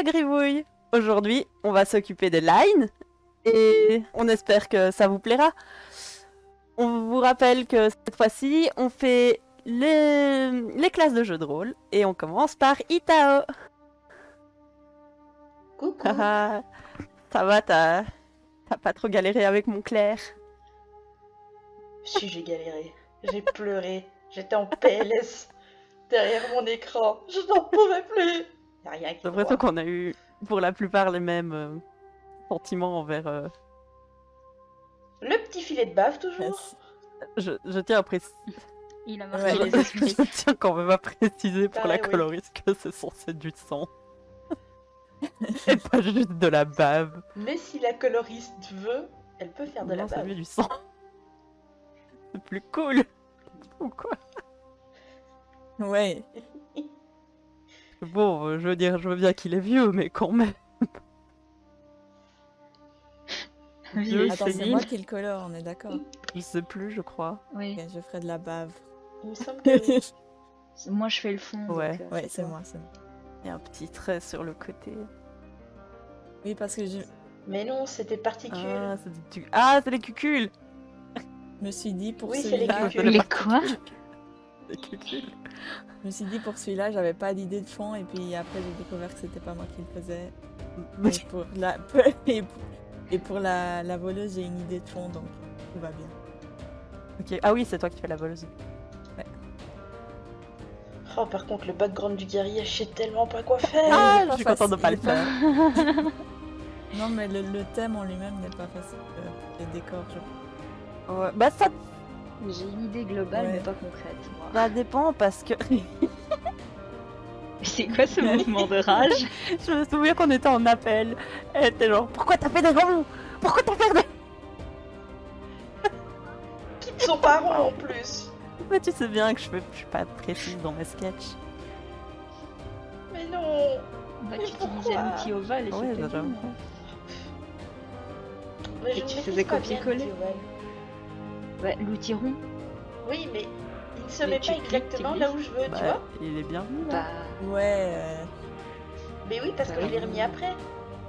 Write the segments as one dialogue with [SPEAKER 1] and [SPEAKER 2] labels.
[SPEAKER 1] la gribouille. Aujourd'hui, on va s'occuper de Line et on espère que ça vous plaira. On vous rappelle que cette fois-ci, on fait les classes de jeux de rôle et on commence par Itao.
[SPEAKER 2] Coucou.
[SPEAKER 1] Ça va, t'as pas trop galéré avec mon Claire?
[SPEAKER 2] Si, j'ai galéré. J'ai pleuré. J'étais en PLS derrière mon écran. Je n'en pouvais plus. Y a rien qui
[SPEAKER 1] J'ai l'impression
[SPEAKER 2] va.
[SPEAKER 1] qu'on a eu pour la plupart les mêmes sentiments envers...
[SPEAKER 2] Le petit filet de bave, toujours.
[SPEAKER 1] Je tiens à préciser...
[SPEAKER 3] Il a marqué
[SPEAKER 1] je,
[SPEAKER 3] les esprits.
[SPEAKER 1] je tiens quand même à préciser pour la
[SPEAKER 2] Bah, oui.
[SPEAKER 1] coloriste que c'est censé du sang. Et pas juste de la bave.
[SPEAKER 2] Mais si la coloriste veut, elle peut faire de la
[SPEAKER 1] Non, c'est
[SPEAKER 2] bave.
[SPEAKER 1] lui du sang. C'est plus cool. Ou quoi?
[SPEAKER 4] Ouais.
[SPEAKER 1] Bon, je veux dire, je veux bien qu'il est vieux, mais quand même.
[SPEAKER 3] Vieux et
[SPEAKER 4] Attends, c'est
[SPEAKER 3] sénile.
[SPEAKER 4] moi qui le colore, on est d'accord.
[SPEAKER 1] Je sais plus, je crois.
[SPEAKER 3] Oui.
[SPEAKER 4] Ok, je ferai de la bave.
[SPEAKER 2] Il me semble que oui.
[SPEAKER 3] Moi, je fais le fond.
[SPEAKER 1] Ouais.
[SPEAKER 3] donc,
[SPEAKER 4] Ouais, c'est moi, c'est moi.
[SPEAKER 1] Il y a un petit trait sur le côté.
[SPEAKER 4] Oui, parce que je
[SPEAKER 2] Mais non, c'était particules.
[SPEAKER 1] C'est les cucules.
[SPEAKER 4] me suis dit pour
[SPEAKER 2] Oui, c'est les
[SPEAKER 4] celui-là,
[SPEAKER 2] cucules.
[SPEAKER 3] Les quoi?
[SPEAKER 1] Les cucules.
[SPEAKER 4] je me suis dit pour celui-là, j'avais pas d'idée de fond et puis après j'ai découvert que c'était pas moi qui le faisais. Et pour la et pour la voleuse, j'ai une idée de fond donc tout va bien.
[SPEAKER 1] Ok. Ah oui, c'est toi qui fais la voleuse.
[SPEAKER 2] Oh, par contre, le background du guerrier, je sais tellement pas quoi faire.
[SPEAKER 1] Ah,
[SPEAKER 4] pas
[SPEAKER 1] je suis contente de
[SPEAKER 4] facile,
[SPEAKER 1] pas le
[SPEAKER 4] il est
[SPEAKER 1] faire.
[SPEAKER 4] Non, mais le thème en lui-même n'est pas facile. Les décors, je
[SPEAKER 1] Ouais, bah ça
[SPEAKER 3] J'ai une idée globale,
[SPEAKER 4] Ouais.
[SPEAKER 3] mais pas concrète. Moi.
[SPEAKER 1] ça dépend parce que
[SPEAKER 3] C'est quoi ce mouvement de rage?
[SPEAKER 1] je me souviens qu'on était en appel. Elle était genre, pourquoi t'as fait des ronds? Pourquoi t'as fait des...
[SPEAKER 2] Qui ne sont pas ronds en plus.
[SPEAKER 1] Mais tu sais bien que je suis pas précise dans mes sketchs.
[SPEAKER 2] Mais non.
[SPEAKER 3] Bah,
[SPEAKER 2] Mais
[SPEAKER 3] tu utilisais
[SPEAKER 2] pourquoi
[SPEAKER 3] l'outil ovale et
[SPEAKER 1] Ouais,
[SPEAKER 3] c'était
[SPEAKER 1] ça,
[SPEAKER 3] bon.
[SPEAKER 1] j'avoue.
[SPEAKER 2] Mais
[SPEAKER 3] Et
[SPEAKER 2] je
[SPEAKER 3] tu
[SPEAKER 2] ne
[SPEAKER 3] faisais
[SPEAKER 2] maîtrise pas bien
[SPEAKER 3] copier-coller.
[SPEAKER 2] l'outil ovale.
[SPEAKER 3] Ouais, l'outil rond.
[SPEAKER 2] Oui, mais il ne se
[SPEAKER 3] Mais
[SPEAKER 2] met
[SPEAKER 3] tu
[SPEAKER 2] pas
[SPEAKER 3] cliques,
[SPEAKER 2] exactement
[SPEAKER 3] tu
[SPEAKER 2] là
[SPEAKER 3] glisses.
[SPEAKER 2] où je veux, tu
[SPEAKER 1] Bah,
[SPEAKER 2] vois.
[SPEAKER 1] il est bienvenu là.
[SPEAKER 3] Bah...
[SPEAKER 4] Ouais.
[SPEAKER 2] Mais oui, parce que
[SPEAKER 3] Bah
[SPEAKER 2] je l'ai
[SPEAKER 3] oui.
[SPEAKER 2] remis après.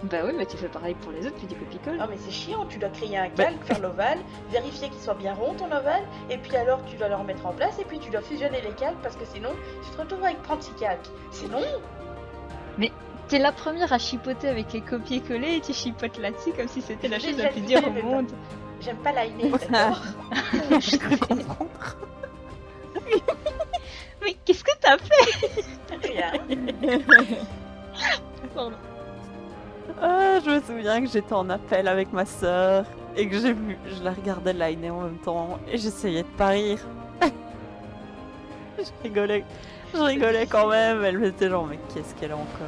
[SPEAKER 3] bah oui, mais tu fais pareil pour les autres, puis tu copies-colles.
[SPEAKER 2] Ah mais c'est chiant, tu dois créer un calque, faire l'ovale, vérifier qu'il soit bien rond ton ovale, et puis alors tu dois le remettre en place, et puis tu dois fusionner les calques, parce que sinon tu te retrouves avec 36 calques. Sinon,
[SPEAKER 3] T'es la première à chipoter avec les copier-coller et tu chipotes là-dessus comme si c'était la
[SPEAKER 2] J'ai
[SPEAKER 3] chose
[SPEAKER 2] déjà
[SPEAKER 3] la plus
[SPEAKER 2] vu,
[SPEAKER 3] dure au
[SPEAKER 2] mais
[SPEAKER 3] monde.
[SPEAKER 2] j'aime pas liner, d'accord.
[SPEAKER 1] J'ai cru comprendre.
[SPEAKER 3] Mais qu'est-ce que t'as fait?
[SPEAKER 2] Rien.
[SPEAKER 3] Pardon.
[SPEAKER 1] Ah, je me souviens que j'étais en appel avec ma sœur et que je la regardais liner en même temps et j'essayais de pas rire. je rigolais quand même. Elle me disait genre mais qu'est-ce qu'elle a encore?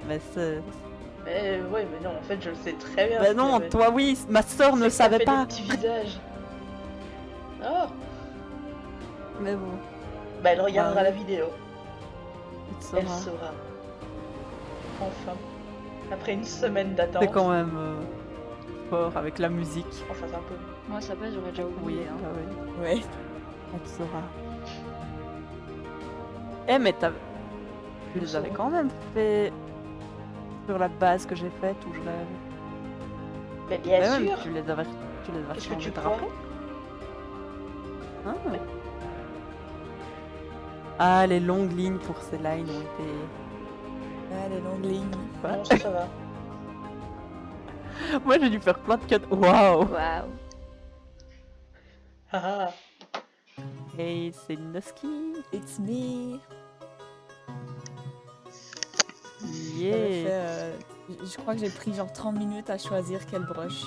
[SPEAKER 1] Mais c'est...
[SPEAKER 2] Mais ouais, mais non, en fait je le sais très bien.
[SPEAKER 1] Bah non, toi oui, ma sœur ne savait pas.
[SPEAKER 2] Des petits visages. Oh,
[SPEAKER 1] Mais bon,
[SPEAKER 2] bah elle regardera
[SPEAKER 1] Bah
[SPEAKER 2] la
[SPEAKER 1] oui.
[SPEAKER 2] vidéo,
[SPEAKER 1] tu
[SPEAKER 2] elle
[SPEAKER 1] sauras.
[SPEAKER 2] saura. Enfin, après une semaine d'attente.
[SPEAKER 1] C'est quand même fort avec la musique.
[SPEAKER 2] Enfin, c'est un peu.
[SPEAKER 3] Moi, ça passe, j'aurais déjà
[SPEAKER 1] Oui,
[SPEAKER 3] oublié. Hein.
[SPEAKER 1] bah oui.
[SPEAKER 4] Ouais.
[SPEAKER 1] On te saura. Eh mais tu les avais quand même fait sur la base que j'ai faite où je rêve.
[SPEAKER 2] Mais bien
[SPEAKER 1] Mais même,
[SPEAKER 2] sûr.
[SPEAKER 1] tu les avais
[SPEAKER 2] Qu'est-ce que
[SPEAKER 1] changé
[SPEAKER 2] tu
[SPEAKER 1] de
[SPEAKER 2] crois?
[SPEAKER 1] drapeau. Ah, les longues lignes pour ces lines ont été...
[SPEAKER 4] Ah, les longues lignes.
[SPEAKER 1] Quoi?
[SPEAKER 2] Non, ça va.
[SPEAKER 1] Moi j'ai dû faire plein de cuts. Waouh.
[SPEAKER 3] Waouh.
[SPEAKER 2] Ah,
[SPEAKER 1] Hey, c'est Noski.
[SPEAKER 4] It's me. J'avais
[SPEAKER 1] Yeah.
[SPEAKER 4] fait, je crois que j'ai pris genre 30 minutes à choisir quelle broche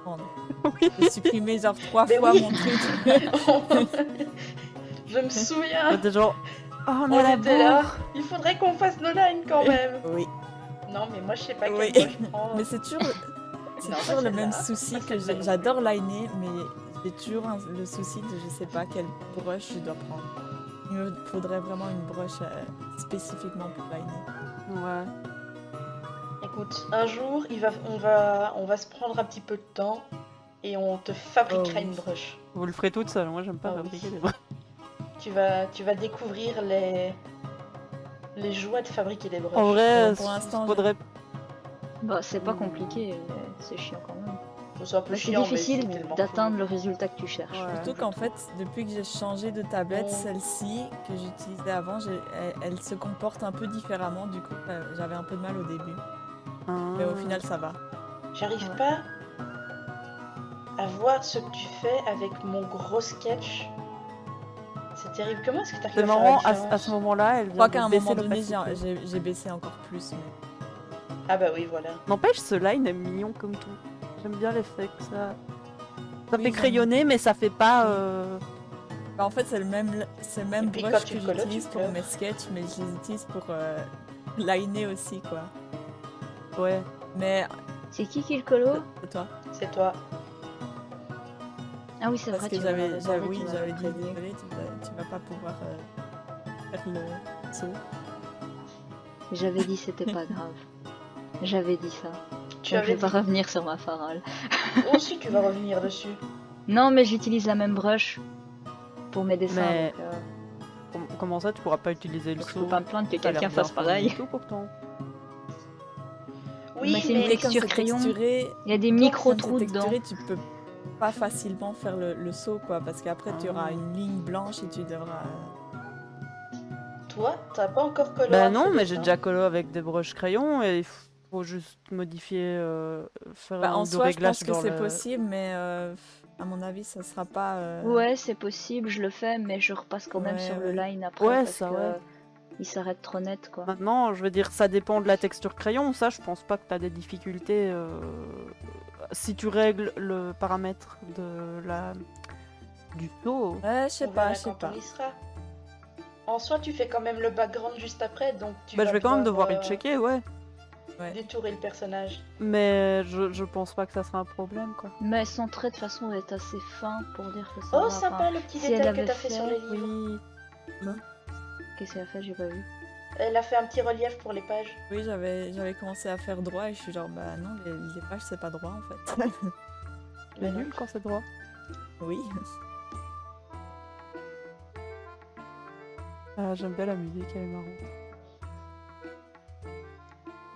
[SPEAKER 4] prendre.
[SPEAKER 1] Oui.
[SPEAKER 4] J'ai supprimé genre 3
[SPEAKER 2] Mais
[SPEAKER 4] fois
[SPEAKER 2] oui.
[SPEAKER 4] mon truc.
[SPEAKER 2] je me souviens.
[SPEAKER 1] J'étais genre... Oh, on
[SPEAKER 2] On
[SPEAKER 1] a la
[SPEAKER 2] était là.
[SPEAKER 1] bourre.
[SPEAKER 2] Il faudrait qu'on fasse nos lines quand même.
[SPEAKER 4] Oui.
[SPEAKER 2] Non, mais moi je sais pas quelle
[SPEAKER 4] Oui.
[SPEAKER 2] broche prendre.
[SPEAKER 4] Mais c'est toujours,
[SPEAKER 2] Non,
[SPEAKER 4] toujours
[SPEAKER 2] pas
[SPEAKER 4] le même
[SPEAKER 2] celle-là.
[SPEAKER 4] souci
[SPEAKER 2] Pas
[SPEAKER 4] que
[SPEAKER 2] celle-là.
[SPEAKER 4] j'adore liner, mais j'ai toujours le souci de je sais pas quelle broche je dois prendre. Il me faudrait vraiment une broche spécifiquement pour liner.
[SPEAKER 1] Ouais.
[SPEAKER 2] Écoute, un jour, on va se prendre un petit peu de temps et on te fabriquera
[SPEAKER 4] Oh oui.
[SPEAKER 2] une broche.
[SPEAKER 1] Vous le ferez toute seule. Moi j'aime pas
[SPEAKER 2] Ah oui.
[SPEAKER 1] fabriquer des bras.
[SPEAKER 2] Tu vas découvrir Les joies de fabriquer des brushes.
[SPEAKER 1] En vrai,
[SPEAKER 4] Pour l'instant,
[SPEAKER 1] faudrait...
[SPEAKER 3] Bah, c'est pas compliqué, mais c'est chiant quand même.
[SPEAKER 2] C'est un peu
[SPEAKER 3] Bah, c'est
[SPEAKER 2] chiant, mais
[SPEAKER 3] difficile
[SPEAKER 2] c'est tellement
[SPEAKER 3] d'atteindre le résultat que tu cherches.
[SPEAKER 1] Ouais.
[SPEAKER 4] Surtout qu'en fait, depuis que j'ai changé de tablette,
[SPEAKER 2] Oh.
[SPEAKER 4] celle-ci que j'utilisais avant, elle se comporte un peu différemment. Du coup, j'avais un peu de mal au début. Mais au final, ça va.
[SPEAKER 2] J'arrive
[SPEAKER 3] Ouais.
[SPEAKER 2] pas à voir ce que tu fais avec mon gros sketch. C'est terrible. Comment est-ce que t'arrives
[SPEAKER 1] C'est
[SPEAKER 2] à faire
[SPEAKER 1] marrant,
[SPEAKER 2] la
[SPEAKER 1] à
[SPEAKER 2] différence
[SPEAKER 1] ce moment-là, elle
[SPEAKER 4] Je crois
[SPEAKER 1] vient
[SPEAKER 4] qu'à un
[SPEAKER 1] de baisser
[SPEAKER 4] moment donné,
[SPEAKER 1] l'opacité.
[SPEAKER 4] j'ai baissé encore plus. Mais...
[SPEAKER 2] Ah bah oui, voilà.
[SPEAKER 1] N'empêche, ce line est mignon comme tout. J'aime bien l'effet que ça... Ça
[SPEAKER 4] Oui,
[SPEAKER 1] fait
[SPEAKER 4] j'aime.
[SPEAKER 1] crayonner, mais ça fait pas...
[SPEAKER 4] Bah, en fait, c'est le même
[SPEAKER 2] Et puis
[SPEAKER 4] brush
[SPEAKER 2] quand tu
[SPEAKER 4] que
[SPEAKER 2] le colles,
[SPEAKER 4] j'utilise
[SPEAKER 2] tu
[SPEAKER 4] pour
[SPEAKER 2] pleures.
[SPEAKER 4] mes sketchs, mais je les utilise pour liner aussi, quoi.
[SPEAKER 1] Ouais.
[SPEAKER 4] Mais
[SPEAKER 3] C'est qui le colo
[SPEAKER 4] c'est toi.
[SPEAKER 2] C'est toi.
[SPEAKER 3] Ah oui, c'est
[SPEAKER 4] Parce
[SPEAKER 3] vrai,
[SPEAKER 4] que
[SPEAKER 3] tu m'en avais parlé,
[SPEAKER 4] oui,
[SPEAKER 3] tu m'avais
[SPEAKER 4] j'avais dit
[SPEAKER 3] prévenu.
[SPEAKER 4] désolé, tu vas pas pouvoir faire le saut.
[SPEAKER 3] J'avais dit c'était pas grave. J'avais dit ça.
[SPEAKER 2] Tu
[SPEAKER 3] Donc je
[SPEAKER 2] avais
[SPEAKER 3] vais pas
[SPEAKER 2] dit.
[SPEAKER 3] revenir sur ma parole.
[SPEAKER 2] Aussi, tu vas revenir dessus.
[SPEAKER 3] Non, mais j'utilise la même brush pour mes dessins.
[SPEAKER 1] Mais-
[SPEAKER 3] Donc,
[SPEAKER 1] Comment ça, tu pourras pas utiliser le
[SPEAKER 3] donc je
[SPEAKER 1] saut?
[SPEAKER 3] peux pas me plaindre que
[SPEAKER 1] Ça a l'air
[SPEAKER 3] quelqu'un
[SPEAKER 1] bien
[SPEAKER 3] fasse
[SPEAKER 1] fourni
[SPEAKER 3] pareil.
[SPEAKER 1] et tout, pourtant.
[SPEAKER 2] Oui,
[SPEAKER 3] Mais c'est une
[SPEAKER 2] mais
[SPEAKER 3] texture
[SPEAKER 4] comme c'est
[SPEAKER 3] crayon.
[SPEAKER 4] texturé,
[SPEAKER 3] Il y a des
[SPEAKER 4] comme
[SPEAKER 3] micro-trous
[SPEAKER 4] c'est
[SPEAKER 3] dedans.
[SPEAKER 4] texturé, tu peux pas facilement faire le saut, quoi, parce qu'après tu auras
[SPEAKER 1] Ah.
[SPEAKER 4] une ligne blanche et tu devras...
[SPEAKER 2] toi, t'as pas encore collé
[SPEAKER 1] Bah
[SPEAKER 2] un
[SPEAKER 1] non,
[SPEAKER 2] feu
[SPEAKER 1] mais
[SPEAKER 2] dessin.
[SPEAKER 1] j'ai déjà collé avec des brushes crayons et il faut juste modifier, faire
[SPEAKER 4] Bah,
[SPEAKER 1] un
[SPEAKER 4] en
[SPEAKER 1] ou deux
[SPEAKER 4] soi, je
[SPEAKER 1] réglages
[SPEAKER 4] pense que
[SPEAKER 1] dans
[SPEAKER 4] c'est
[SPEAKER 1] le...
[SPEAKER 4] possible, mais à mon avis, ça sera pas...
[SPEAKER 3] Ouais, c'est possible, je le fais, mais je repasse quand même
[SPEAKER 4] Ouais,
[SPEAKER 3] sur le
[SPEAKER 4] ouais.
[SPEAKER 3] line après
[SPEAKER 1] Ouais,
[SPEAKER 3] parce
[SPEAKER 1] ça,
[SPEAKER 3] que
[SPEAKER 1] ouais.
[SPEAKER 3] il s'arrête trop net quoi.
[SPEAKER 1] Maintenant, je veux dire, ça dépend de la texture crayon. Ça, je pense pas que t'as des difficultés si tu règles le paramètre de la... du saut.
[SPEAKER 4] Ouais, je sais
[SPEAKER 2] On
[SPEAKER 4] pas,
[SPEAKER 2] verra
[SPEAKER 4] je sais
[SPEAKER 2] quand
[SPEAKER 4] pas.
[SPEAKER 2] on y sera. En soi, tu fais quand même le background juste après, donc tu
[SPEAKER 1] Bah,
[SPEAKER 2] vas
[SPEAKER 1] je vais quand même
[SPEAKER 2] pouvoir,
[SPEAKER 1] devoir y checker, ouais.
[SPEAKER 2] détourer le personnage.
[SPEAKER 1] Mais je pense pas que ça sera un problème, quoi.
[SPEAKER 3] Mais son trait de toute façon est assez fin pour dire que ça
[SPEAKER 2] Oh,
[SPEAKER 3] va.
[SPEAKER 2] sympa
[SPEAKER 3] Enfin,
[SPEAKER 2] le petit
[SPEAKER 3] si elle
[SPEAKER 2] détail que
[SPEAKER 3] avait
[SPEAKER 2] t'as fait sur
[SPEAKER 3] fait-
[SPEAKER 2] les livres.
[SPEAKER 1] Oui.
[SPEAKER 3] qu'est-ce qu'elle a fait, j'ai pas vu.
[SPEAKER 2] Elle a fait un petit relief pour les pages.
[SPEAKER 4] Oui, j'avais commencé à faire droit et je suis genre, bah non, les pages, c'est pas droit, en fait.
[SPEAKER 1] C'est
[SPEAKER 2] Mais non.
[SPEAKER 1] nul quand c'est droit.
[SPEAKER 4] Oui.
[SPEAKER 1] Ah, j'aime bien la musique, elle est marrante.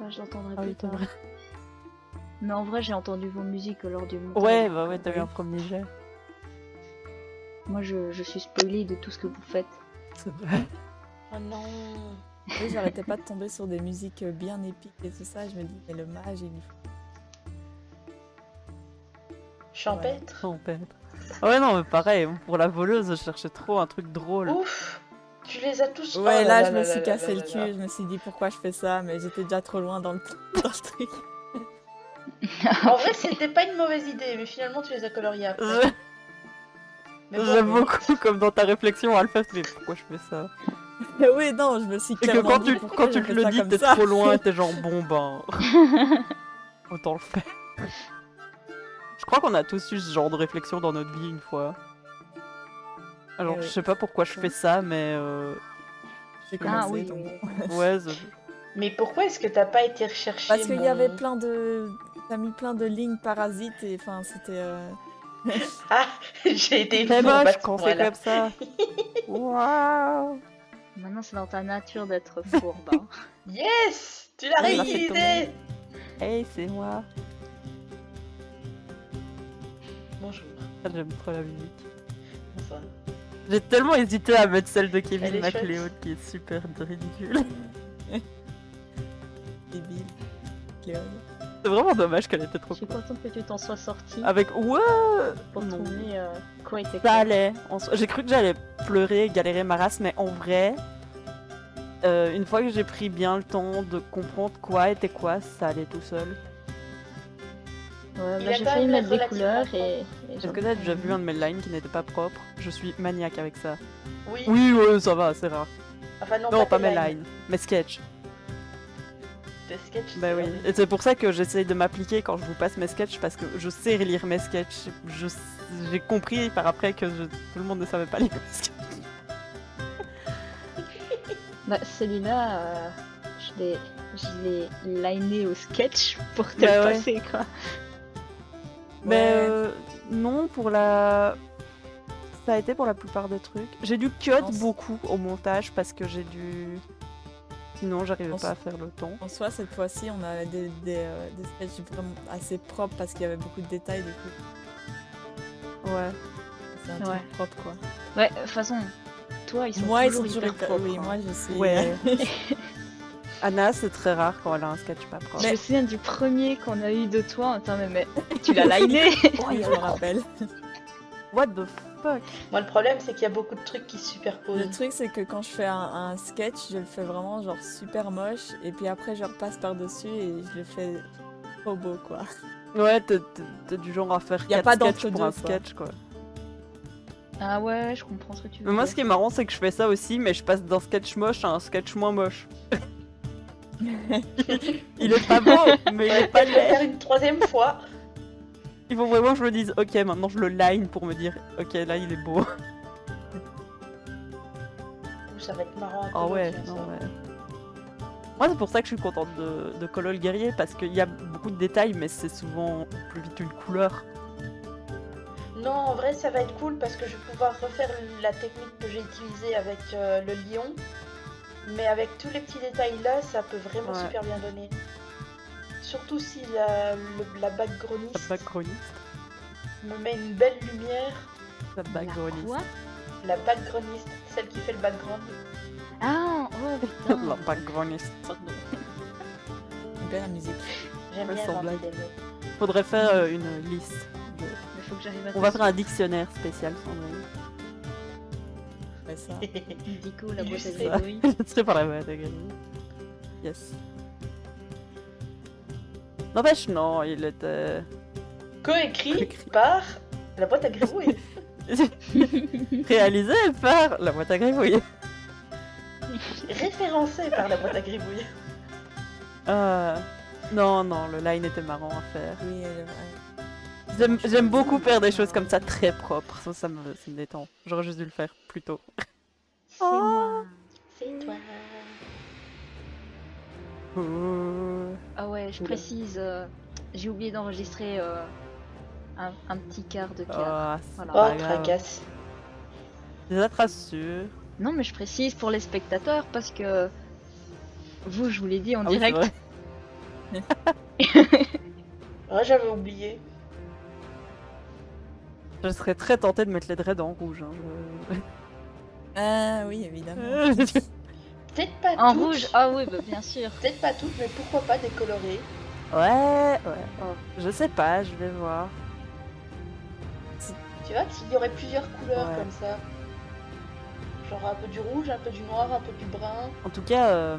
[SPEAKER 3] Bah, je l'entendrai
[SPEAKER 1] Ah
[SPEAKER 3] plus
[SPEAKER 1] oui, c'est
[SPEAKER 3] tard.
[SPEAKER 1] vrai.
[SPEAKER 3] Mais en vrai, j'ai entendu vos musiques lors du montage.
[SPEAKER 1] Ouais, bah ouais,
[SPEAKER 3] donc,
[SPEAKER 1] t'as eu un premier jet.
[SPEAKER 3] moi, je suis spoilée de tout ce que vous faites.
[SPEAKER 1] C'est vrai.
[SPEAKER 2] Oh non.
[SPEAKER 4] Oui, j'arrêtais pas de tomber sur des musiques bien épiques et tout ça. Je me dis, mais le mage, il...
[SPEAKER 2] Champêtre.
[SPEAKER 1] Non, pète. Ouais, non, mais pareil, pour la voleuse, je cherchais trop un truc drôle.
[SPEAKER 2] Ouf. Tu les as tous.
[SPEAKER 4] Ouais,
[SPEAKER 2] Oh
[SPEAKER 4] là,
[SPEAKER 2] là
[SPEAKER 4] je me
[SPEAKER 2] là
[SPEAKER 4] suis
[SPEAKER 2] là
[SPEAKER 4] cassé
[SPEAKER 2] là
[SPEAKER 4] le
[SPEAKER 2] là là.
[SPEAKER 4] cul. Je me suis dit, pourquoi je fais ça? Mais j'étais déjà trop loin dans le truc.
[SPEAKER 2] En vrai, c'était pas une mauvaise idée, mais finalement, tu les as coloriés après. Mais bon,
[SPEAKER 1] J'aime
[SPEAKER 2] mais-
[SPEAKER 1] beaucoup, comme dans ta réflexion, Alpha, mais pourquoi je fais ça?
[SPEAKER 4] Oui, non, je me suis
[SPEAKER 1] Et que
[SPEAKER 4] clairement
[SPEAKER 1] quand
[SPEAKER 4] dit,
[SPEAKER 1] tu,
[SPEAKER 4] pourquoi
[SPEAKER 1] quand
[SPEAKER 4] j'ai
[SPEAKER 1] tu te
[SPEAKER 4] fait
[SPEAKER 1] le
[SPEAKER 4] ça
[SPEAKER 1] dis,
[SPEAKER 4] comme
[SPEAKER 1] t'es
[SPEAKER 4] ça
[SPEAKER 1] trop loin, t'es genre bon ben. Autant le faire. Je crois qu'on a tous eu ce genre de réflexion dans notre vie une fois. Alors,
[SPEAKER 4] Eh oui.
[SPEAKER 1] je sais pas pourquoi je fais ça, mais
[SPEAKER 4] J'ai
[SPEAKER 3] Ah
[SPEAKER 4] commencé,
[SPEAKER 3] oui,
[SPEAKER 4] donc
[SPEAKER 3] oui.
[SPEAKER 4] bon.
[SPEAKER 1] ouais,
[SPEAKER 2] Mais pourquoi est-ce que t'as pas été rechercher
[SPEAKER 4] Parce qu'il y
[SPEAKER 2] mon-
[SPEAKER 4] avait plein de... T'as mis plein de lignes parasites et enfin, c'était...
[SPEAKER 2] Ah, j'ai été
[SPEAKER 1] c'est
[SPEAKER 2] fourbe à
[SPEAKER 1] moche
[SPEAKER 2] ce
[SPEAKER 1] quand c'est
[SPEAKER 2] point-là.
[SPEAKER 1] comme ça. Waouh.
[SPEAKER 3] Maintenant, c'est dans ta nature d'être fourbe. Hein.
[SPEAKER 2] Yes, tu l'as
[SPEAKER 1] Oui,
[SPEAKER 2] réutilisé.
[SPEAKER 1] Hey, c'est moi.
[SPEAKER 2] Bonjour.
[SPEAKER 1] Ah, j'aime trop la musique.
[SPEAKER 2] Bonsoir.
[SPEAKER 1] J'ai tellement hésité à mettre celle de
[SPEAKER 2] Elle
[SPEAKER 1] Kevin
[SPEAKER 2] est
[SPEAKER 1] MacLeod qui est super ridicule.
[SPEAKER 4] débile. Cléon.
[SPEAKER 1] C'est vraiment dommage qu'elle était trop
[SPEAKER 3] Je suis
[SPEAKER 1] cool.
[SPEAKER 3] contente que tu t'en sois sortie
[SPEAKER 1] Avec ouais.
[SPEAKER 3] pour
[SPEAKER 1] Non.
[SPEAKER 3] trouver quoi était
[SPEAKER 1] Ça
[SPEAKER 3] quoi.
[SPEAKER 1] allait. J'ai cru que j'allais pleurer, galérer ma race, mais en vrai, une fois que j'ai pris bien le temps de comprendre quoi était quoi, ça allait tout seul.
[SPEAKER 3] Ouais,
[SPEAKER 2] Il
[SPEAKER 3] bah,
[SPEAKER 2] a
[SPEAKER 3] j'ai
[SPEAKER 2] quand
[SPEAKER 3] failli
[SPEAKER 2] même
[SPEAKER 3] mettre des
[SPEAKER 2] relativement
[SPEAKER 3] couleurs et
[SPEAKER 1] Est-ce que t'as déjà vu un de mes lines qui n'était pas propre? Je suis maniaque avec ça.
[SPEAKER 2] Oui.
[SPEAKER 1] Oui, ouais, ça va, c'est rare.
[SPEAKER 2] Enfin non,
[SPEAKER 1] Non, pas
[SPEAKER 2] tes
[SPEAKER 1] mes lines, mes sketchs.
[SPEAKER 2] Tes sketchs.
[SPEAKER 1] Bah
[SPEAKER 2] c'est
[SPEAKER 1] oui.
[SPEAKER 2] horrible.
[SPEAKER 1] Et c'est pour ça que j'essaye de m'appliquer quand je vous passe mes sketchs, parce que je sais relire mes sketchs. J'ai compris par après que tout le monde ne savait pas lire mes sketchs.
[SPEAKER 3] Bah, celui-là, je l'ai liné au sketch pour te
[SPEAKER 1] Bah
[SPEAKER 3] le
[SPEAKER 1] ouais.
[SPEAKER 3] passer, quoi.
[SPEAKER 1] Mais
[SPEAKER 4] Ouais.
[SPEAKER 1] non, pour la... Ça a été pour la plupart des trucs. J'ai dû cut
[SPEAKER 4] pense.
[SPEAKER 1] beaucoup au montage parce que j'ai dû sinon j'arrivais
[SPEAKER 4] On
[SPEAKER 1] pas à faire le ton.
[SPEAKER 4] En soi, cette fois-ci, on a des sketchs vraiment assez propres parce qu'il y avait beaucoup de détails, du coup.
[SPEAKER 1] Ouais.
[SPEAKER 4] C'est un
[SPEAKER 3] Ouais.
[SPEAKER 4] truc propre, quoi.
[SPEAKER 3] Ouais, de toute façon, toi, ils sont
[SPEAKER 4] Moi, ils
[SPEAKER 3] toujours
[SPEAKER 4] sont toujours
[SPEAKER 3] hyper
[SPEAKER 4] hyper...
[SPEAKER 3] propres.
[SPEAKER 4] Oui,
[SPEAKER 3] hein.
[SPEAKER 4] moi, je suis...
[SPEAKER 1] Ouais. Anna, c'est très rare quand elle a un sketch pas propre.
[SPEAKER 3] Je me souviens du premier qu'on a eu de toi. Attends, mais tu l'as liné.
[SPEAKER 4] Oui, je me rappelle.
[SPEAKER 1] What the fuck?
[SPEAKER 2] Moi, le problème, c'est qu'il y a beaucoup de trucs qui se superposent.
[SPEAKER 4] Le truc, c'est que quand je fais un sketch, je le fais vraiment genre super moche, et puis après, je repasse par-dessus et je le fais trop beau, quoi.
[SPEAKER 1] Ouais, t'es du genre à faire
[SPEAKER 4] Y a
[SPEAKER 1] 4
[SPEAKER 4] pas
[SPEAKER 1] sketchs
[SPEAKER 4] d'entre-deux,
[SPEAKER 1] pour un
[SPEAKER 4] quoi.
[SPEAKER 1] sketch, quoi.
[SPEAKER 3] Ah ouais, je comprends ce que tu veux
[SPEAKER 1] Mais moi,
[SPEAKER 3] dire.
[SPEAKER 1] ce qui est marrant, c'est que je fais ça aussi, mais je passe d'un sketch moche à un sketch moins moche. Il est pas beau, mais il
[SPEAKER 2] Ouais,
[SPEAKER 1] est pas
[SPEAKER 2] peut-être le
[SPEAKER 1] laid.
[SPEAKER 2] faire une troisième fois.
[SPEAKER 1] Il faut vraiment que je me dise, ok, maintenant je le line pour me dire, ok, là il est beau.
[SPEAKER 2] Ouh, ça va être marrant à
[SPEAKER 1] Ah ouais,
[SPEAKER 2] colorer,
[SPEAKER 1] non,
[SPEAKER 2] ça.
[SPEAKER 1] ouais. Moi, c'est pour ça que je suis contente de Colo le guerrier, parce qu'il y a beaucoup de détails, mais c'est souvent plus vite une couleur.
[SPEAKER 2] Non, en vrai, ça va être cool parce que je vais pouvoir refaire la technique que j'ai utilisée avec le lion. Mais avec tous les petits détails là, ça peut vraiment
[SPEAKER 1] Ouais.
[SPEAKER 2] super bien donner. Surtout si la backgroundiste
[SPEAKER 1] La backgroundiste.
[SPEAKER 2] me met une belle lumière.
[SPEAKER 1] La backgroundiste.
[SPEAKER 3] Quoi
[SPEAKER 2] La backgroundiste, celle qui fait le background.
[SPEAKER 3] Ah, oh putain.
[SPEAKER 1] La backgroundiste.
[SPEAKER 4] Une belle musique.
[SPEAKER 2] J'aime
[SPEAKER 1] Ouais,
[SPEAKER 2] bien
[SPEAKER 1] sans
[SPEAKER 2] inventer
[SPEAKER 1] blague.
[SPEAKER 2] des mots.
[SPEAKER 1] Faudrait faire une liste.
[SPEAKER 3] Il faut que j'arrive à
[SPEAKER 1] On va faire un dictionnaire spécial sans
[SPEAKER 4] Ouais, ça.
[SPEAKER 3] Dico, la boîte à
[SPEAKER 2] Illustré.
[SPEAKER 3] gribouille.
[SPEAKER 1] Je serai par la boîte à gribouille. Yes. N'empêche, non, il était.
[SPEAKER 2] Coécrit
[SPEAKER 1] Coécrit.
[SPEAKER 2] par la boîte à gribouille.
[SPEAKER 1] réalisé par la boîte à gribouille.
[SPEAKER 2] Référencé par la boîte à gribouille.
[SPEAKER 1] Non, non, le line était marrant à faire.
[SPEAKER 4] Oui,
[SPEAKER 1] J'aime beaucoup faire des choses comme ça très propres. Ça me détend. J'aurais juste dû le faire plus tôt.
[SPEAKER 3] C'est moi.
[SPEAKER 2] C'est toi.
[SPEAKER 3] Ah ouais, je précise, j'ai oublié d'enregistrer un petit quart de quart.
[SPEAKER 1] Ah,
[SPEAKER 3] Voilà.
[SPEAKER 2] Oh,
[SPEAKER 1] pas grave.
[SPEAKER 2] tracasse.
[SPEAKER 1] Déjà te rassure.
[SPEAKER 3] Non, mais je précise pour les spectateurs parce que vous, je vous l'ai dit en
[SPEAKER 1] Ah oui, c'est
[SPEAKER 3] direct.
[SPEAKER 1] vrai.
[SPEAKER 2] Ah, j'avais oublié.
[SPEAKER 1] Je serais très tentée de mettre les dreads en rouge. Hein.
[SPEAKER 4] Ah oui, évidemment.
[SPEAKER 2] Peut-être pas
[SPEAKER 3] En
[SPEAKER 2] toutes.
[SPEAKER 3] rouge, ah oui, bah, bien sûr.
[SPEAKER 2] Peut-être pas toutes, mais pourquoi pas décolorer.
[SPEAKER 1] Ouais. Oh, je sais pas, je vais voir.
[SPEAKER 2] Tu vois, s'il y aurait plusieurs couleurs
[SPEAKER 1] Ouais.
[SPEAKER 2] comme ça. Genre un peu du rouge, un peu du noir, un peu du brun.
[SPEAKER 1] En tout cas,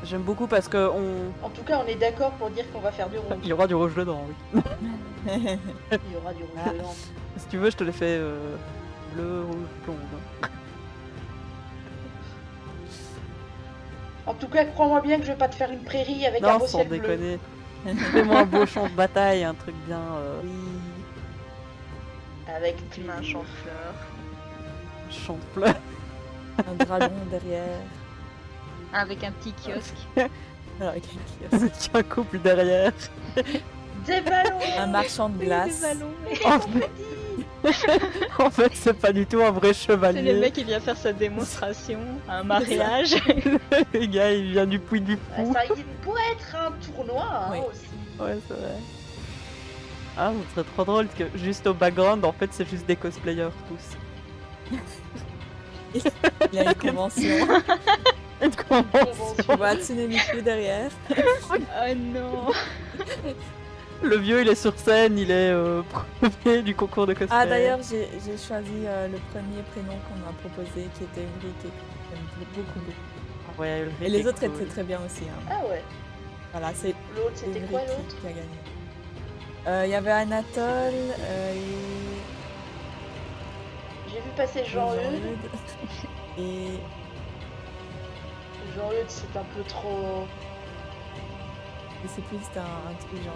[SPEAKER 1] j'aime beaucoup parce que
[SPEAKER 2] En tout cas, on est d'accord pour dire qu'on va faire du rouge.
[SPEAKER 1] il y aura du rouge dedans, oui.
[SPEAKER 2] Il y aura du rouge
[SPEAKER 1] Ah.
[SPEAKER 2] dedans.
[SPEAKER 1] Si tu veux, je te l'ai fait bleu, rouge, blonde. hein.
[SPEAKER 2] En tout cas, crois-moi bien que je vais pas te faire une prairie avec un
[SPEAKER 1] Non,
[SPEAKER 2] beau
[SPEAKER 1] sans
[SPEAKER 2] ciel bleu.
[SPEAKER 1] déconner. Fais-moi un beau champ de bataille, un truc bien.
[SPEAKER 4] Oui.
[SPEAKER 2] Avec
[SPEAKER 3] Tu mets un champ de fleurs.
[SPEAKER 1] Champ de fleurs.
[SPEAKER 4] Un dragon derrière.
[SPEAKER 3] Avec un petit kiosque.
[SPEAKER 4] Avec un kiosque.
[SPEAKER 1] Avec un couple derrière.
[SPEAKER 2] des ballons.
[SPEAKER 4] Un marchand de
[SPEAKER 3] Des
[SPEAKER 4] glace.
[SPEAKER 3] ballons.
[SPEAKER 1] En fait, en fait, c'est pas du tout un vrai
[SPEAKER 3] C'est le
[SPEAKER 1] chevalier.
[SPEAKER 3] mec qui vient faire sa démonstration à un mariage.
[SPEAKER 1] Le gars, il vient du Puy du
[SPEAKER 2] Ah,
[SPEAKER 1] Fou.
[SPEAKER 2] ça il pourrait être un tournoi hein,
[SPEAKER 4] Oui.
[SPEAKER 2] aussi.
[SPEAKER 1] Ouais, c'est vrai. Ah, ce serait trop drôle que juste au background, en fait, c'est juste des cosplayers tous.
[SPEAKER 4] Il a une convention.
[SPEAKER 1] Une convention.
[SPEAKER 4] Tu vois Tsunemiku derrière.
[SPEAKER 3] Oh non.
[SPEAKER 1] Le vieux, il est sur scène, il est premier du concours de cosplay.
[SPEAKER 4] Ah d'ailleurs, j'ai choisi le premier prénom qu'on m'a proposé qui était Ulrike. J'aime beaucoup, beaucoup.
[SPEAKER 1] Ouais, Ulrich
[SPEAKER 4] Et les
[SPEAKER 1] est
[SPEAKER 4] autres
[SPEAKER 1] cool.
[SPEAKER 4] étaient très bien aussi. Hein.
[SPEAKER 2] Ah ouais.
[SPEAKER 4] Voilà, c'est
[SPEAKER 2] L'autre, c'était quoi
[SPEAKER 4] Ulrike
[SPEAKER 2] l'autre
[SPEAKER 4] qui a gagné. Il y avait Anatole et
[SPEAKER 2] J'ai vu passer Jean-Eudes.
[SPEAKER 4] Et
[SPEAKER 2] Jean-Eudes, c'est un peu trop.
[SPEAKER 4] je sais plus, c'était un truc genre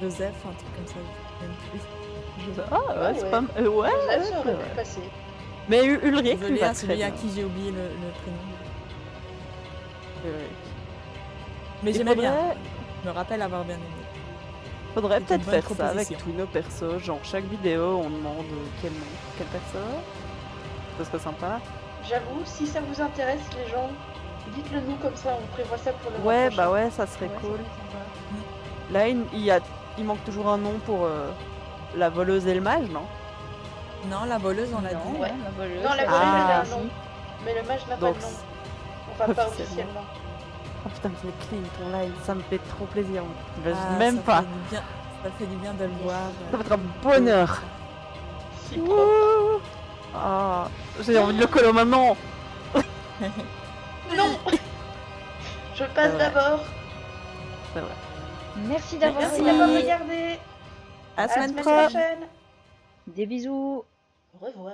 [SPEAKER 4] Joseph, un truc comme ça, je sais même plus.
[SPEAKER 1] Ah ouais,
[SPEAKER 2] Ah
[SPEAKER 1] c'est
[SPEAKER 2] ouais.
[SPEAKER 1] pas... ouais,
[SPEAKER 2] Joseph,
[SPEAKER 1] ouais,
[SPEAKER 2] ça
[SPEAKER 1] c'est
[SPEAKER 2] aurait
[SPEAKER 1] vrai.
[SPEAKER 2] pu passer.
[SPEAKER 1] Mais Ulrich, lui,
[SPEAKER 4] Désolée
[SPEAKER 1] va
[SPEAKER 4] à
[SPEAKER 1] très
[SPEAKER 4] celui à
[SPEAKER 1] bien.
[SPEAKER 4] qui j'ai oublié le prénom.
[SPEAKER 1] Ulrich.
[SPEAKER 4] Mais
[SPEAKER 1] Il
[SPEAKER 4] j'aimais bien.
[SPEAKER 1] faudrait-
[SPEAKER 4] Je me rappelle avoir bien aimé.
[SPEAKER 1] Faudrait
[SPEAKER 4] C'est une
[SPEAKER 1] peut-être
[SPEAKER 4] bonne
[SPEAKER 1] faire ça avec
[SPEAKER 4] proposition.
[SPEAKER 1] tous nos persos. Genre, chaque vidéo, on demande quel nom, quel perso. Ça serait sympa.
[SPEAKER 2] J'avoue, si ça vous intéresse, les gens, Dites-le nous comme ça, on prévoit ça pour le mois
[SPEAKER 1] Ouais,
[SPEAKER 2] prochain.
[SPEAKER 1] bah ouais, ça serait cool. Là, il manque toujours un nom pour la voleuse et le mage, non?
[SPEAKER 4] Non, la voleuse, on l'a
[SPEAKER 3] Non,
[SPEAKER 4] dit.
[SPEAKER 3] ouais, la voleuse.
[SPEAKER 2] Non, la
[SPEAKER 1] Ah.
[SPEAKER 2] voleuse, elle a un
[SPEAKER 3] ici.
[SPEAKER 2] nom. Mais le mage n'a pas
[SPEAKER 1] Donc,
[SPEAKER 2] de nom. Enfin, pas
[SPEAKER 1] officiellement.
[SPEAKER 2] officiellement.
[SPEAKER 1] Oh putain, c'est clean ton live, ça me fait trop plaisir.
[SPEAKER 4] Ah,
[SPEAKER 1] Même
[SPEAKER 4] ça
[SPEAKER 1] pas.
[SPEAKER 4] fait du bien. Ça fait du bien de le voir.
[SPEAKER 1] Ça va être un bonheur.
[SPEAKER 2] Si propre.
[SPEAKER 1] Wouh. Ah, j'ai envie de le coller maintenant.
[SPEAKER 2] Non. Je passe
[SPEAKER 1] Ouais.
[SPEAKER 2] d'abord.
[SPEAKER 1] C'est vrai.
[SPEAKER 3] Merci d'avoir
[SPEAKER 2] Merci
[SPEAKER 3] regardé.
[SPEAKER 2] d'avoir regardé.
[SPEAKER 1] À la
[SPEAKER 2] À la
[SPEAKER 1] semaine
[SPEAKER 2] semaine
[SPEAKER 1] prochaine.
[SPEAKER 2] prochaine.
[SPEAKER 3] Des bisous.
[SPEAKER 2] Au revoir.